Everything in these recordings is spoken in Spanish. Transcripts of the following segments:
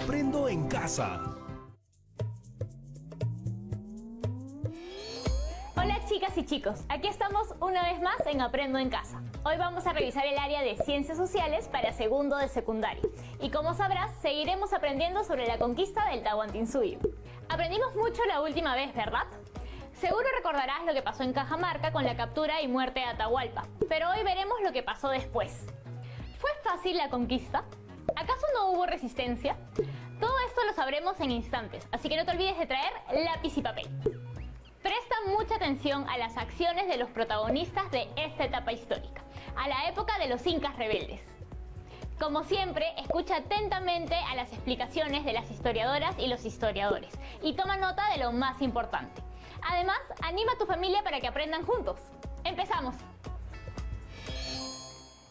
Aprendo en Casa. Hola chicas y chicos, aquí estamos una vez más en Aprendo en Casa. Hoy vamos a revisar el área de Ciencias Sociales para segundo de secundaria. Y como sabrás, seguiremos aprendiendo sobre la conquista del Tahuantinsuyo. Aprendimos mucho la última vez, ¿verdad? Seguro recordarás lo que pasó en Cajamarca con la captura y muerte de Atahualpa, pero hoy veremos lo que pasó después. ¿Fue fácil la conquista? ¿Acaso no hubo resistencia? Todo esto lo sabremos en instantes, así que no te olvides de traer lápiz y papel. Presta mucha atención a las acciones de los protagonistas de esta etapa histórica, a la época de los incas rebeldes. Como siempre, escucha atentamente a las explicaciones de las historiadoras y los historiadores y toma nota de lo más importante. Además, anima a tu familia para que aprendan juntos. ¡Empezamos!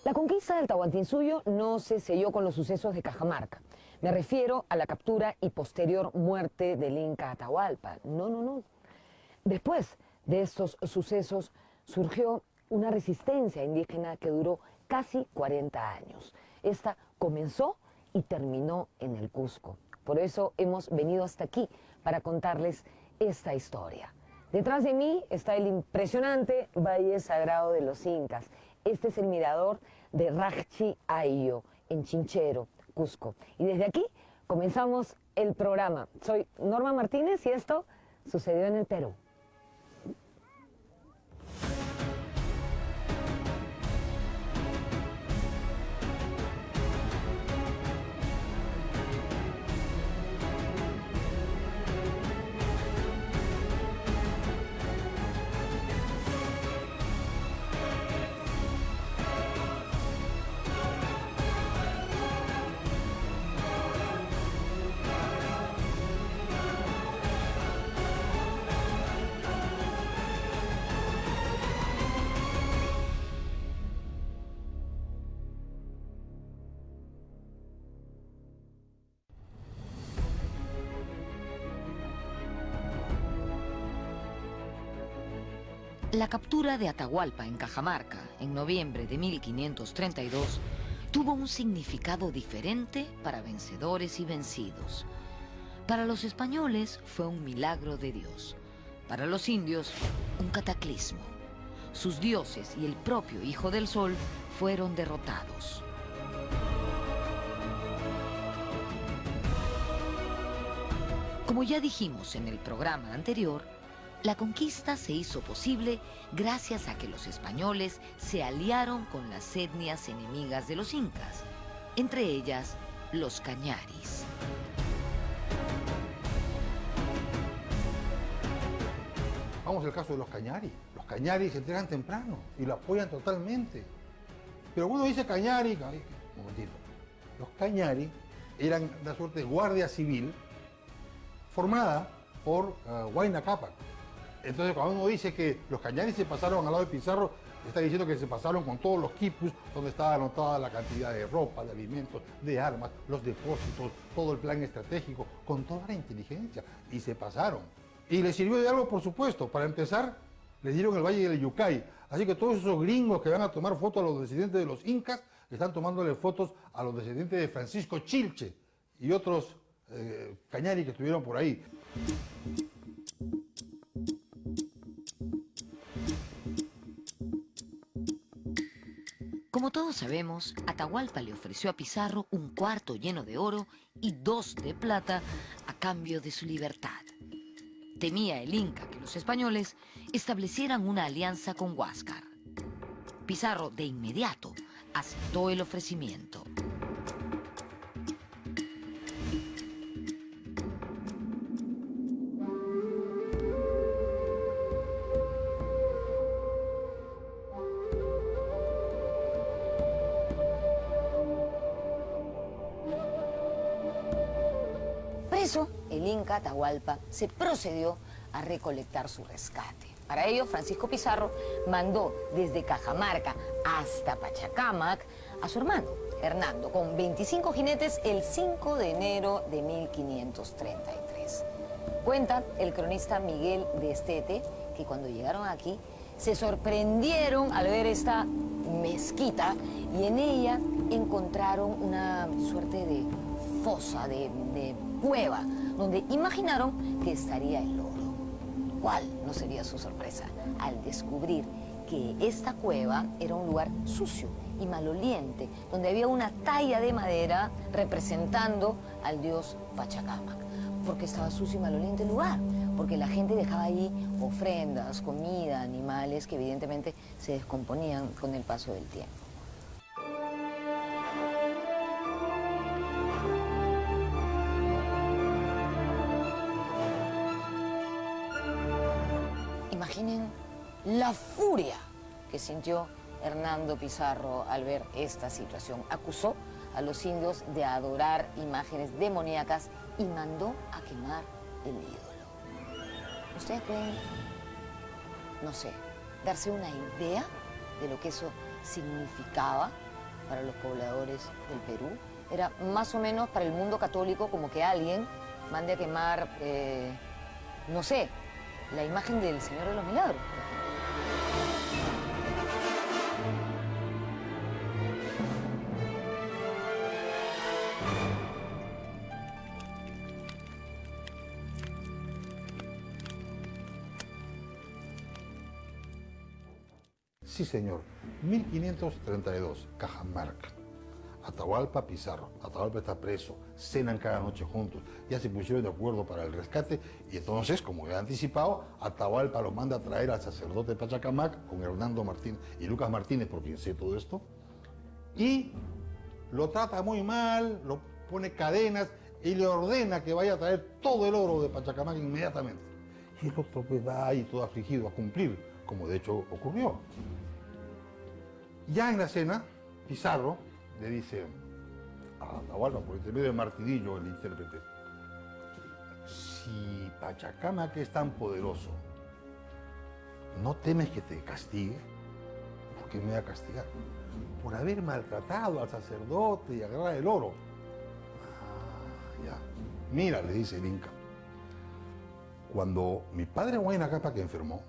La conquista del Tahuantinsuyo no se selló con los sucesos de Cajamarca. Me refiero a la captura y posterior muerte del Inca Atahualpa. No. Después de estos sucesos surgió una resistencia indígena que duró casi 40 años. Esta comenzó y terminó en el Cusco. Por eso hemos venido hasta aquí para contarles esta historia. Detrás de mí está el impresionante Valle Sagrado de los Incas. Este es el mirador de Rajchi Ayo, en Chinchero, Cusco. Y desde aquí comenzamos el programa. Soy Norma Martínez y esto sucedió en el Perú. La captura de Atahualpa en Cajamarca en noviembre de 1532 tuvo un significado diferente para vencedores y vencidos. Para los españoles fue un milagro de Dios. Para los indios, un cataclismo. Sus dioses y el propio Hijo del Sol fueron derrotados. Como ya dijimos en el programa anterior, la conquista se hizo posible gracias a que los españoles se aliaron con las etnias enemigas de los incas, entre ellas los cañaris. Vamos al caso de los cañaris. Los cañaris se entregan temprano y lo apoyan totalmente. Pero uno dice cañari, un momentito. Los cañaris eran una suerte de guardia civil formada por Huayna Cápac. Entonces, cuando uno dice que los cañaris se pasaron al lado de Pizarro, está diciendo que se pasaron con todos los quipus donde estaba anotada la cantidad de ropa, de alimentos, de armas, los depósitos, todo el plan estratégico, con toda la inteligencia. Y se pasaron. Y les sirvió de algo, por supuesto. Para empezar, les dieron el Valle del Yucay. Así que todos esos gringos que van a tomar fotos a los descendientes de los incas, están tomándole fotos a los descendientes de Francisco Chilche y otros cañaris que estuvieron por ahí. Como todos sabemos, Atahualpa le ofreció a Pizarro un cuarto lleno de oro y 2 de plata a cambio de su libertad. Temía el Inca que los españoles establecieran una alianza con Huáscar. Pizarro de inmediato aceptó el ofrecimiento. El Inca Atahualpa se procedió a recolectar su rescate. Para ello, Francisco Pizarro mandó desde Cajamarca hasta Pachacámac a su hermano, Hernando, con 25 jinetes el 5 de enero de 1533. Cuenta el cronista Miguel de Estete que cuando llegaron aquí se sorprendieron al ver esta mezquita y en ella encontraron una suerte de fosa, de cueva, donde imaginaron que estaría el oro. ¿Cuál no sería su sorpresa al descubrir que esta cueva era un lugar sucio y maloliente, donde había una talla de madera representando al dios Pachacamac? Porque estaba sucio y maloliente el lugar, porque la gente dejaba ahí ofrendas, comida, animales que evidentemente se descomponían con el paso del tiempo. Imaginen la furia que sintió Hernando Pizarro al ver esta situación. Acusó a los indios de adorar imágenes demoníacas y mandó a quemar el ídolo. ¿Ustedes pueden, no sé, darse una idea de lo que eso significaba para los pobladores del Perú? Era más o menos para el mundo católico como que alguien mande a quemar, no sé, la imagen del Señor de los Milagros. Sí, señor. 1532, Cajamarca. Atahualpa, Pizarro. Atahualpa está preso, cenan cada noche juntos, ya se pusieron de acuerdo para el rescate y entonces, como he anticipado, Atahualpa lo manda a traer al sacerdote Pachacamac con Hernando Martínez y Lucas Martínez, por quien sé todo esto, y lo trata muy mal, lo pone cadenas y le ordena que vaya a traer todo el oro de Pachacamac inmediatamente. Y el otro pues va ahí todo afligido a cumplir, como de hecho ocurrió. Ya en la cena, Pizarro le dice a Atahualpa, por intermedio de Martidillo, el intérprete, si Pachacamac es tan poderoso, ¿no temes que te castigue? ¿Por qué me va a castigar? Por haber maltratado al sacerdote y agarrar el oro. Ah, ya. Mira, le dice el Inca, cuando mi padre Huayna Cápac enfermó,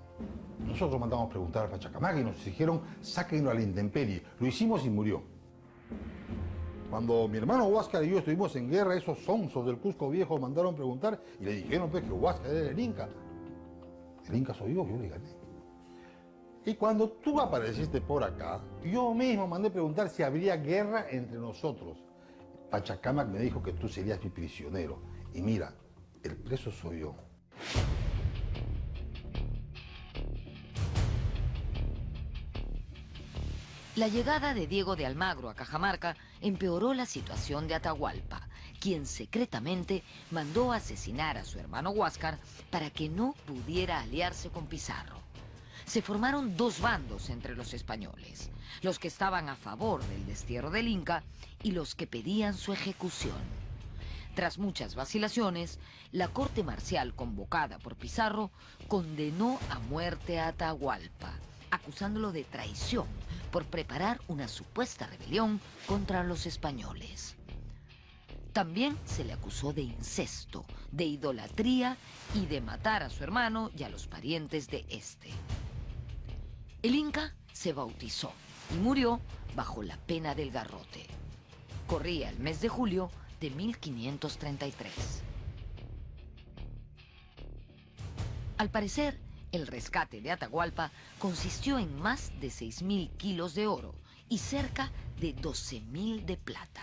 nosotros mandamos preguntar a Pachacamac y nos dijeron, sáquenlo a la intemperie. Lo hicimos y murió. Cuando mi hermano Huáscar y yo estuvimos en guerra, esos sonsos del Cusco Viejo mandaron preguntar y le dijeron pues, que Huáscar era el Inca. El Inca soy yo le gané. Y cuando tú apareciste por acá, yo mismo mandé preguntar si habría guerra entre nosotros. Pachacamac me dijo que tú serías mi prisionero. Y mira, el preso soy yo. La llegada de Diego de Almagro a Cajamarca empeoró la situación de Atahualpa, quien secretamente mandó asesinar a su hermano Huáscar para que no pudiera aliarse con Pizarro. Se formaron dos bandos entre los españoles, los que estaban a favor del destierro del Inca y los que pedían su ejecución. Tras muchas vacilaciones, la corte marcial convocada por Pizarro condenó a muerte a Atahualpa, acusándolo de traición por preparar una supuesta rebelión contra los españoles. También se le acusó de incesto, de idolatría y de matar a su hermano y a los parientes de este. El Inca se bautizó y murió bajo la pena del garrote. Corría el mes de julio de 1533. Al parecer, el rescate de Atahualpa consistió en más de 6.000 kilos de oro y cerca de 12.000 de plata.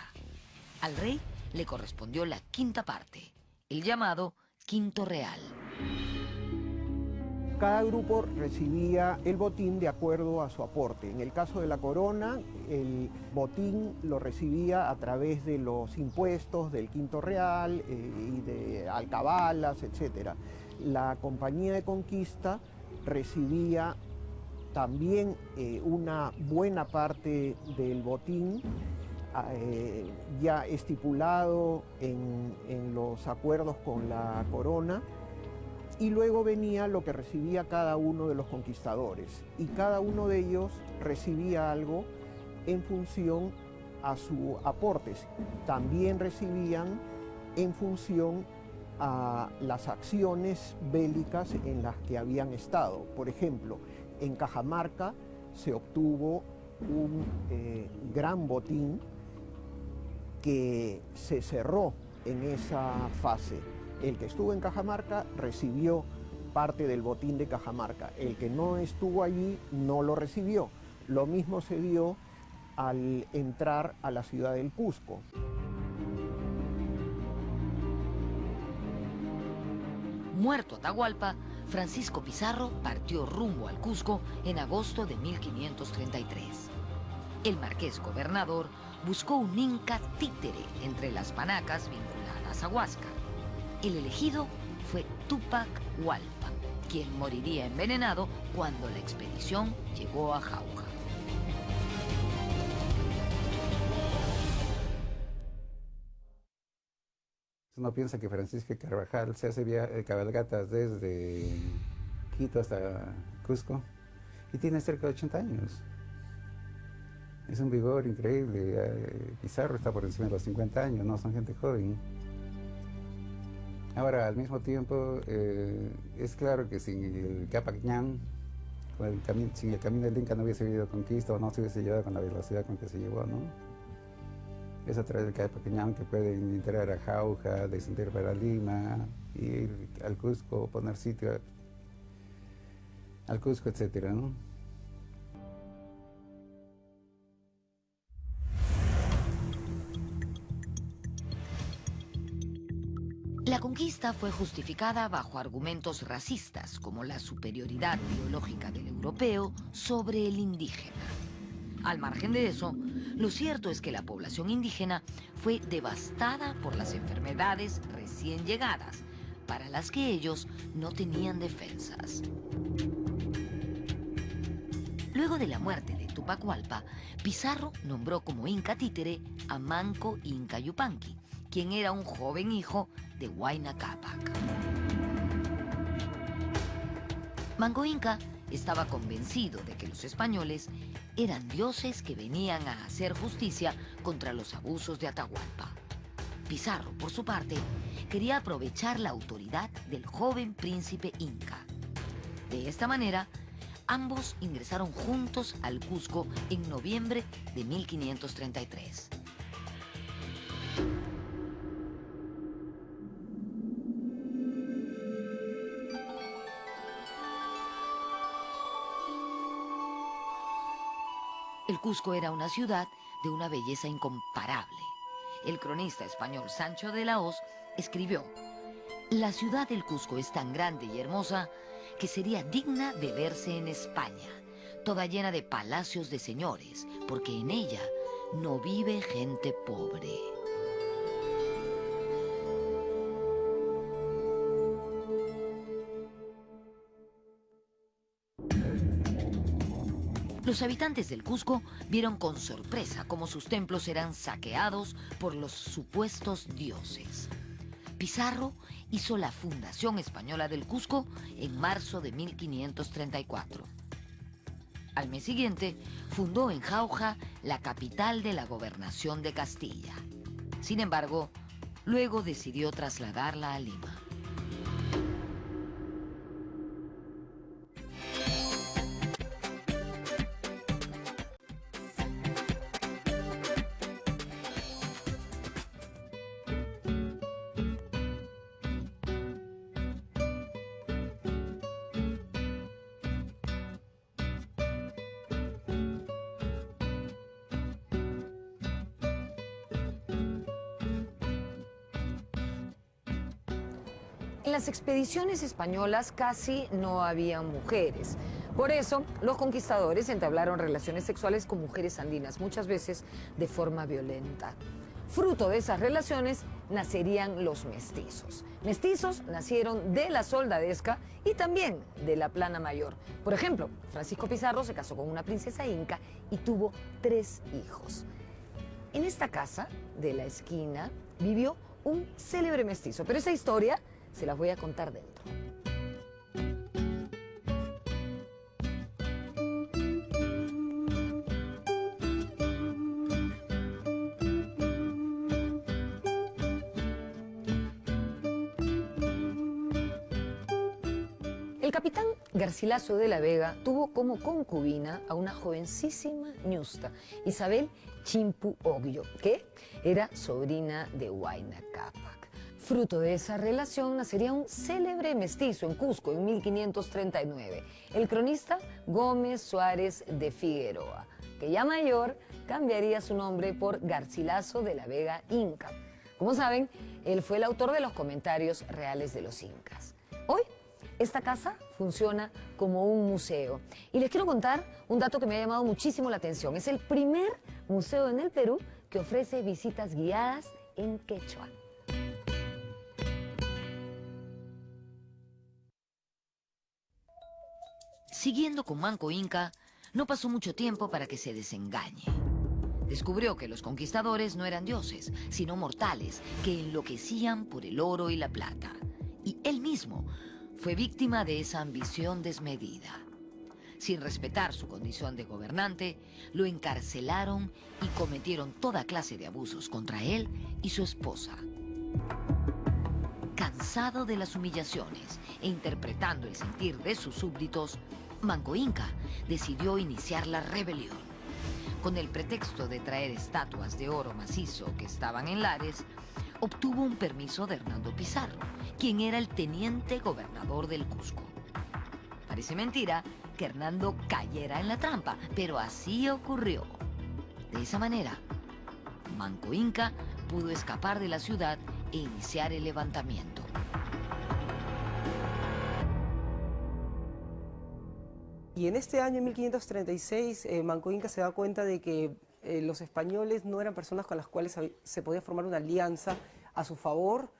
Al rey le correspondió la quinta parte, el llamado quinto real. Cada grupo recibía el botín de acuerdo a su aporte. En el caso de la corona, el botín lo recibía a través de los impuestos del quinto real y de alcabalas, etc. La compañía de conquista recibía también una buena parte del botín ya estipulado en los acuerdos con la corona. Y luego venía lo que recibía cada uno de los conquistadores. Y cada uno de ellos recibía algo en función a sus aportes. También recibían en función a las acciones bélicas en las que habían estado. Por ejemplo, en Cajamarca se obtuvo un gran botín que se cerró en esa fase. El que estuvo en Cajamarca recibió parte del botín de Cajamarca. El que no estuvo allí no lo recibió. Lo mismo se dio al entrar a la ciudad del Cusco. Muerto Atahualpa, Francisco Pizarro partió rumbo al Cusco en agosto de 1533. El marqués gobernador buscó un inca títere entre las panacas vinculadas a Huáscar. El elegido fue Túpac Hualpa, quien moriría envenenado cuando la expedición llegó a Jauja. Uno piensa que Francisco Carvajal se hace cabalgatas desde Quito hasta Cusco y tiene cerca de 80 años. Es un vigor increíble. Pizarro está por encima de los 50 años, no son gente joven. Ahora, al mismo tiempo, es claro que sin el Capac Ñan, sin el camino del Inca no hubiese habido conquista o no se hubiese llevado con la velocidad con que se llevó, ¿no? Es a través del Capac Ñan que pueden entrar a Jauja, descender para Lima, ir al Cusco, poner sitio al Cusco, etcétera, ¿no? La conquista fue justificada bajo argumentos racistas, como la superioridad biológica del europeo sobre el indígena. Al margen de eso, lo cierto es que la población indígena fue devastada por las enfermedades recién llegadas, para las que ellos no tenían defensas. Luego de la muerte de Túpac Hualpa, Pizarro nombró como inca títere a Manco Inca Yupanqui, quien era un joven hijo de Huayna Cápac. Manco Inca estaba convencido de que los españoles eran dioses que venían a hacer justicia contra los abusos de Atahualpa. Pizarro, por su parte, quería aprovechar la autoridad del joven príncipe inca. De esta manera, ambos ingresaron juntos al Cusco en noviembre de 1533. El Cusco era una ciudad de una belleza incomparable. El cronista español Sancho de la Hoz escribió: «La ciudad del Cusco es tan grande y hermosa que sería digna de verse en España, toda llena de palacios de señores, porque en ella no vive gente pobre». Los habitantes del Cusco vieron con sorpresa cómo sus templos eran saqueados por los supuestos dioses. Pizarro hizo la fundación española del Cusco en marzo de 1534. Al mes siguiente, fundó en Jauja la capital de la gobernación de Castilla. Sin embargo, luego decidió trasladarla a Lima. En las expediciones españolas casi no había mujeres. Por eso, los conquistadores entablaron relaciones sexuales con mujeres andinas, muchas veces de forma violenta. Fruto de esas relaciones nacerían los mestizos. Mestizos nacieron de la soldadesca y también de la plana mayor. Por ejemplo, Francisco Pizarro se casó con una princesa inca y tuvo 3 hijos. En esta casa de la esquina vivió un célebre mestizo, pero esa historia se las voy a contar dentro. El capitán Garcilaso de la Vega tuvo como concubina a una jovencísima ñusta, Isabel Chimpu Ogllo, que era sobrina de Huayna Cápac. Fruto de esa relación nacería un célebre mestizo en Cusco en 1539, el cronista Gómez Suárez de Figueroa, que ya mayor cambiaría su nombre por Garcilaso de la Vega Inca. Como saben, él fue el autor de los comentarios reales de los incas. Hoy, esta casa funciona como un museo. Y les quiero contar un dato que me ha llamado muchísimo la atención. Es el primer museo en el Perú que ofrece visitas guiadas en quechua. Siguiendo con Manco Inca, no pasó mucho tiempo para que se desengañe. Descubrió que los conquistadores no eran dioses, sino mortales que enloquecían por el oro y la plata. Y él mismo fue víctima de esa ambición desmedida. Sin respetar su condición de gobernante, lo encarcelaron y cometieron toda clase de abusos contra él y su esposa. Cansado de las humillaciones e interpretando el sentir de sus súbditos, Manco Inca decidió iniciar la rebelión. Con el pretexto de traer estatuas de oro macizo que estaban en Lares, obtuvo un permiso de Hernando Pizarro, quien era el teniente gobernador del Cusco. Parece mentira que Hernando cayera en la trampa, pero así ocurrió. De esa manera, Manco Inca pudo escapar de la ciudad e iniciar el levantamiento. Y en este año, en 1536, Manco Inca se da cuenta de que los españoles no eran personas con las cuales se podía formar una alianza a su favor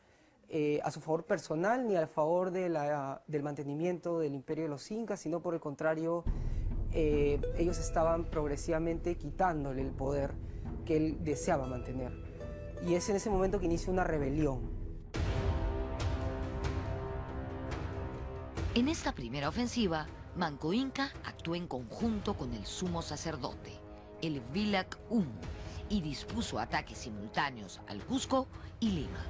personal, ni a favor del mantenimiento del imperio de los incas, sino por el contrario, ellos estaban progresivamente quitándole el poder que él deseaba mantener. Y es en ese momento que inicia una rebelión. En esta primera ofensiva, Manco Inca actuó en conjunto con el sumo sacerdote, el Vilac Humo, y dispuso ataques simultáneos al Cusco y Lima.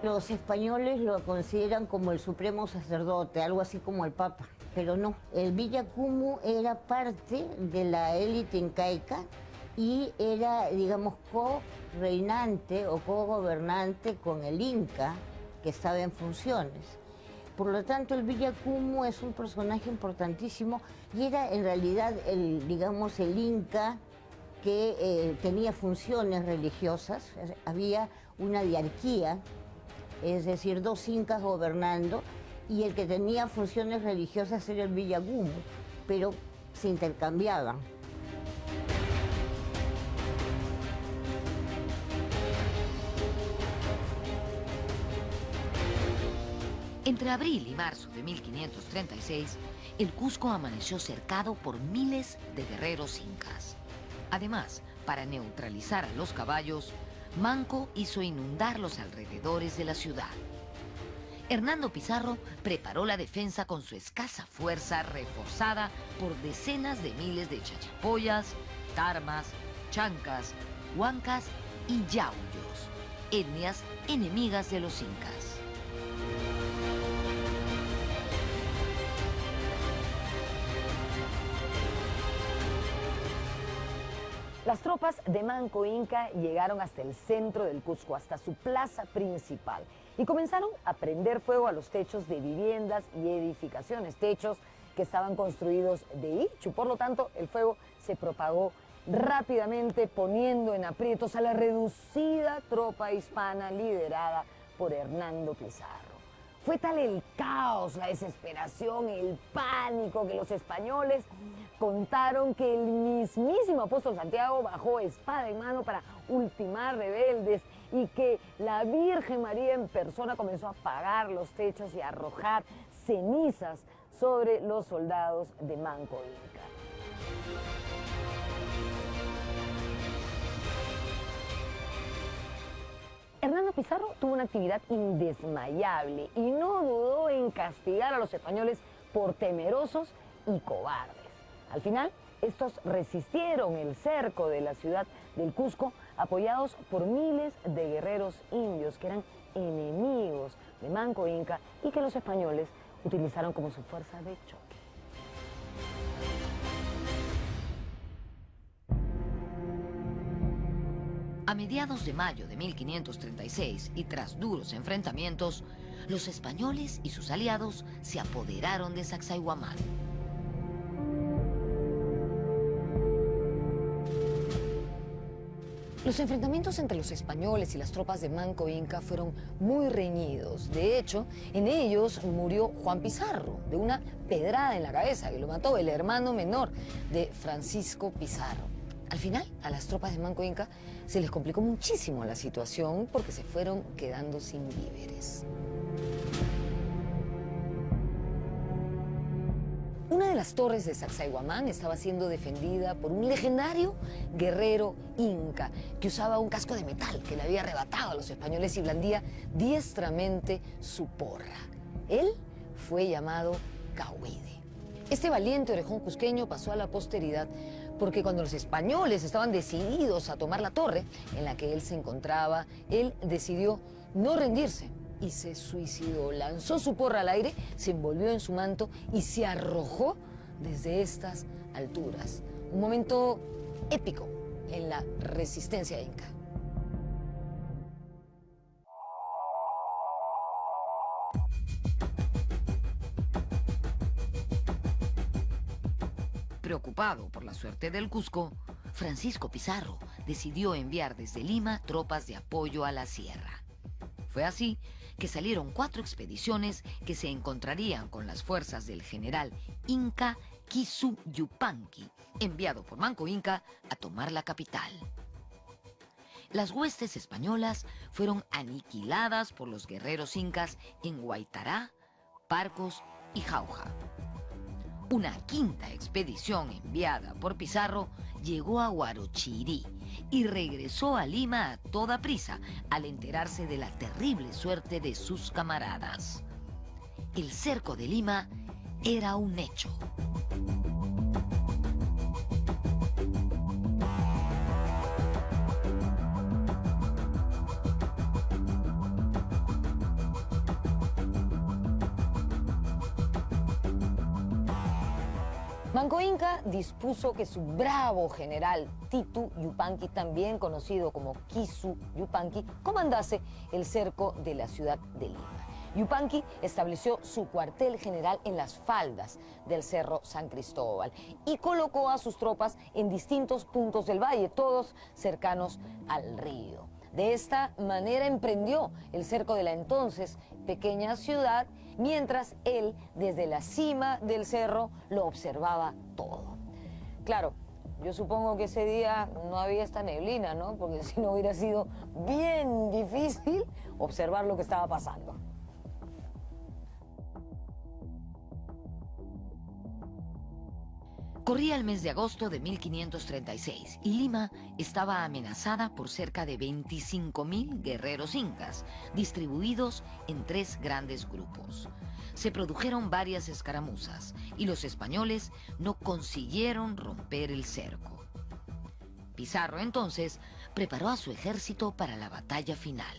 Los españoles lo consideran como el supremo sacerdote, algo así como el Papa, pero no. El Vilac Humo era parte de la élite incaica y era, digamos, co-reinante o co-gobernante con el Inca, que estaba en funciones. Por lo tanto, el Vilac Humo es un personaje importantísimo y era en realidad el Inca que tenía funciones religiosas. Había una diarquía, es decir, dos incas gobernando, y el que tenía funciones religiosas era el Vilac Humo, pero se intercambiaban. Entre abril y marzo de 1536, el Cusco amaneció cercado por miles de guerreros incas. Además, para neutralizar a los caballos, Manco hizo inundar los alrededores de la ciudad. Hernando Pizarro preparó la defensa con su escasa fuerza reforzada por decenas de miles de chachapoyas, tarmas, chancas, huancas y yauyos, etnias enemigas de los incas. Las tropas de Manco Inca llegaron hasta el centro del Cusco, hasta su plaza principal, y comenzaron a prender fuego a los techos de viviendas y edificaciones, techos que estaban construidos de ichu. Por lo tanto, el fuego se propagó rápidamente, poniendo en aprietos a la reducida tropa hispana liderada por Hernando Pizarro. Fue tal el caos, la desesperación, el pánico, que los españoles contaron que el mismísimo apóstol Santiago bajó espada en mano para ultimar rebeldes y que la Virgen María en persona comenzó a apagar los techos y a arrojar cenizas sobre los soldados de Manco Inca. Hernando Pizarro tuvo una actividad indesmayable y no dudó en castigar a los españoles por temerosos y cobardes. Al final, estos resistieron el cerco de la ciudad del Cusco, apoyados por miles de guerreros indios territorios que eran enemigos de Manco Inca y que los españoles utilizaron como su fuerza de choque. A mediados de mayo de 1536 y tras duros enfrentamientos, los españoles y sus aliados se apoderaron de Sacsayhuamán. Los enfrentamientos entre los españoles y las tropas de Manco Inca fueron muy reñidos. De hecho, en ellos murió Juan Pizarro, de una pedrada en la cabeza, que lo mató el hermano menor de Francisco Pizarro. Al final, a las tropas de Manco Inca se les complicó muchísimo la situación porque se fueron quedando sin víveres. Una de las torres de Sacsayhuamán estaba siendo defendida por un legendario guerrero inca que usaba un casco de metal que le había arrebatado a los españoles y blandía diestramente su porra. Él fue llamado Cahuide. Este valiente orejón cusqueño pasó a la posteridad porque cuando los españoles estaban decididos a tomar la torre en la que él se encontraba, él decidió no rendirse y se suicidó. Lanzó su porra al aire, se envolvió en su manto y se arrojó desde estas alturas. Un momento épico en la resistencia inca. Preocupado por la suerte del Cusco, Francisco Pizarro decidió enviar desde Lima tropas de apoyo a la sierra. Fue así que salieron 4 expediciones que se encontrarían con las fuerzas del general inca Kisu Yupanqui, enviado por Manco Inca a tomar la capital. Las huestes españolas fueron aniquiladas por los guerreros incas en Huaytará, Parcos y Jauja. Una 5ª expedición enviada por Pizarro llegó a Huarochirí y regresó a Lima a toda prisa al enterarse de la terrible suerte de sus camaradas. El cerco de Lima era un hecho. Manco Inca dispuso que su bravo general Titu Yupanqui, también conocido como Kisu Yupanqui, comandase el cerco de la ciudad de Lima. Yupanqui estableció su cuartel general en las faldas del Cerro San Cristóbal y colocó a sus tropas en distintos puntos del valle, todos cercanos al río. De esta manera emprendió el cerco de la entonces pequeña ciudad, mientras él, desde la cima del cerro, lo observaba todo. Claro, yo supongo que ese día no había esta neblina, ¿no? Porque si no hubiera sido bien difícil observar lo que estaba pasando. Corría el mes de agosto de 1536 y Lima estaba amenazada por cerca de 25.000 guerreros incas, distribuidos en 3 grandes grupos. Se produjeron varias escaramuzas y los españoles no consiguieron romper el cerco. Pizarro entonces preparó a su ejército para la batalla final.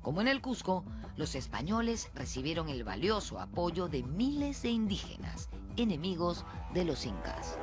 Como en el Cusco, los españoles recibieron el valioso apoyo de miles de indígenas, enemigos de los incas.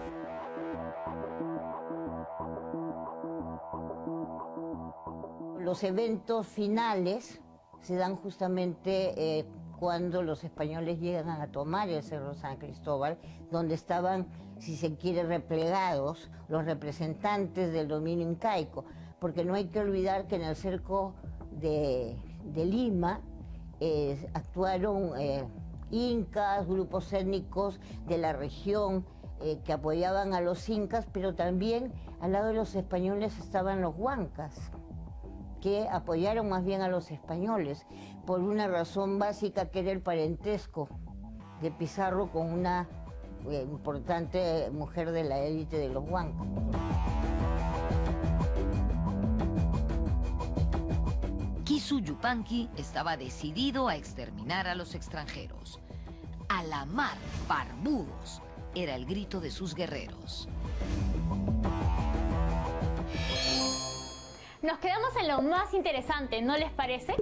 Los eventos finales se dan justamente cuando los españoles llegan a tomar el Cerro San Cristóbal, donde estaban, si se quiere, replegados los representantes del dominio incaico, porque no hay que olvidar que en el cerco de Lima actuaron incas, grupos étnicos de la región que apoyaban a los incas, pero también al lado de los españoles estaban los huancas, que apoyaron más bien a los españoles por una razón básica, que era el parentesco de Pizarro con una importante mujer de la élite de los huancas. Kisu Yupanqui estaba decidido a exterminar a los extranjeros. "A la mar, barbudos", era el grito de sus guerreros. Nos quedamos en lo más interesante, ¿no les parece?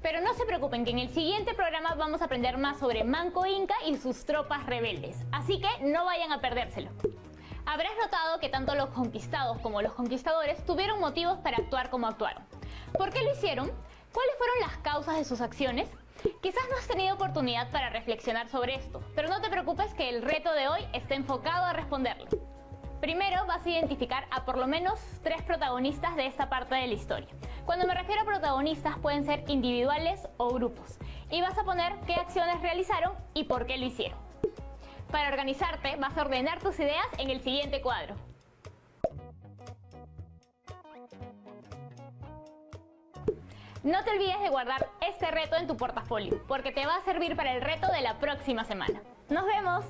Pero no se preocupen, que en el siguiente programa vamos a aprender más sobre Manco Inca y sus tropas rebeldes, así que no vayan a perdérselo. Habrás notado que tanto los conquistados como los conquistadores tuvieron motivos para actuar como actuaron. ¿Por qué lo hicieron? ¿Cuáles fueron las causas de sus acciones? Quizás no has tenido oportunidad para reflexionar sobre esto, pero no te preocupes, que el reto de hoy está enfocado a responderlo. Primero vas a identificar a por lo menos 3 protagonistas de esta parte de la historia. Cuando me refiero a protagonistas, pueden ser individuales o grupos. Y vas a poner qué acciones realizaron y por qué lo hicieron. Para organizarte, vas a ordenar tus ideas en el siguiente cuadro. No te olvides de guardar este reto en tu portafolio, porque te va a servir para el reto de la próxima semana. ¡Nos vemos!